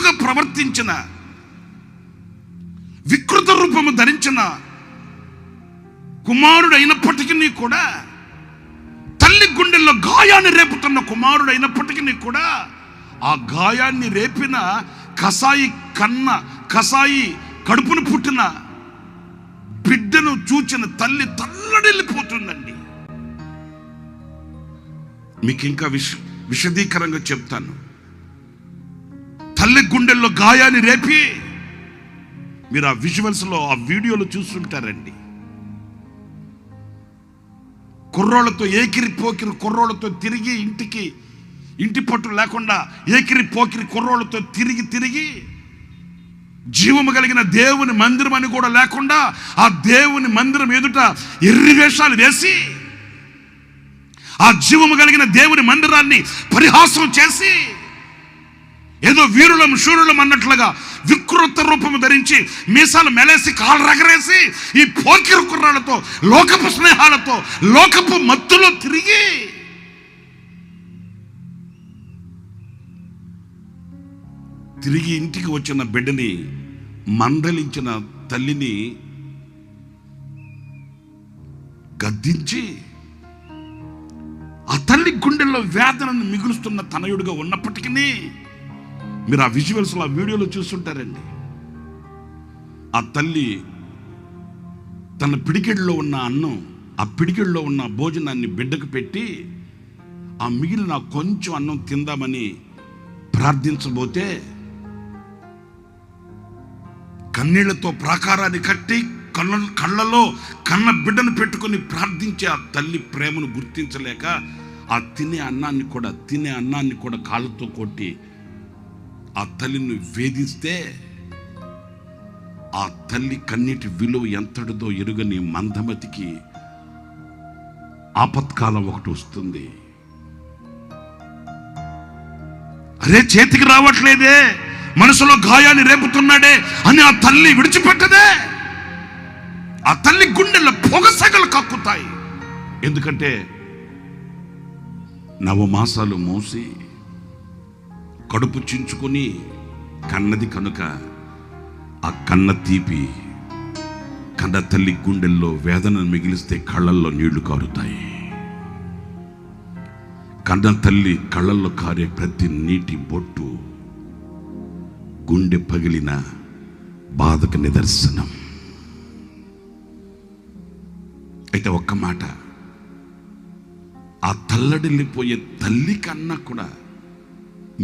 వికృతముగా ప్రవర్తించిన, వికృత రూపము ధరించిన కుమారుడు అయినప్పటికీ కూడా, తల్లి గుండెల్లో గాయాన్ని రేపుతున్న కుమారుడు అయినప్పటికీ కూడా, ఆ గాయాన్ని రేపిన కసాయి కడుపును పుట్టిన బిడ్డను చూచిన తల్లి తల్లడిల్లిపోతుందండి. మీకు ఇంకా విశదీకరంగా చెప్తాను. తల్లి గుండెల్లో గాయాన్ని రేపి, మీరు ఆ విజువల్స్లో, ఆ వీడియోలో చూస్తుంటారండి. కుర్రోళ్ళతో ఏకిరి పోకిరి కుర్రోళ్ళతో తిరిగి ఇంటి పట్టు లేకుండా ఏకిరి పోకిరి కుర్రోళ్ళతో తిరిగి జీవము కలిగిన దేవుని మందిరం అని కూడా లేకుండా ఆ దేవుని మందిరం ఎదుట ఎర్రి వేషాలు వేసి, ఆ జీవము కలిగిన దేవుని మందిరాన్ని పరిహాసం చేసి, ఏదో వీరులం శూరులం అన్నట్లుగా వికృత రూపము ధరించి మీసాలు మెలేసి కాళ్ళు రగరేసి ఈ పోకిరి కుర్రాలతో, లోకపు స్నేహాలతో, లోకపు మత్తులో తిరిగి ఇంటికి వచ్చిన బిడ్డని మందలించిన తల్లిని గద్దించి, ఆ తల్లి గుండెల్లో వేదనను మిగులుస్తున్న తనయుడుగా ఉన్నప్పటికీ, మీరు ఆ విజువల్స్లో, ఆ వీడియోలో చూస్తుంటారండి. ఆ తల్లి తన పిడికెళ్ళలో ఉన్న అన్నం, ఆ పిడికెళ్ళలో ఉన్న భోజనాన్ని బిడ్డకు పెట్టి, ఆ మిగిలిన కొంచెం అన్నం తిందామని ప్రార్థించబోతే, కన్నీళ్లతో ప్రాకారాన్ని కట్టి కళ్ళలో కన్న బిడ్డను పెట్టుకొని ప్రార్థించే ఆ తల్లి ప్రేమను గుర్తించలేక, ఆ తినే అన్నాన్ని కూడా కాళ్ళతో కొట్టి ఆ తల్లిని వేధిస్తే, ఆ తల్లి కన్నీటి విలువ ఎంతటిదో ఎరుగని మందమతికి ఆపత్కాలం ఒకటి వస్తుంది. అరే చేతికి రావట్లేదే, మనసులో గాయాన్ని రేపుతున్నాడే అని ఆ తల్లి విడిచిపెట్టదే. ఆ తల్లి గుండెల్లో పొగసగలు కక్కుతాయి. ఎందుకంటే 9 మాసాలు మోసి కడుపు చించుకొని కన్నది కనుక, ఆ కన్న తీపి కన్న తల్లి గుండెల్లో వేదనను మిగిలిస్తే కళ్ళల్లో నీళ్లు కారుతాయి. కన్న తల్లి కళ్ళల్లో కారే ప్రతి నీటి బొట్టు గుండె పగిలిన బాధకు నిదర్శనం. అయితే ఒక్క మాట, ఆ తల్లడిల్లిపోయే తల్లి కన్నా కూడా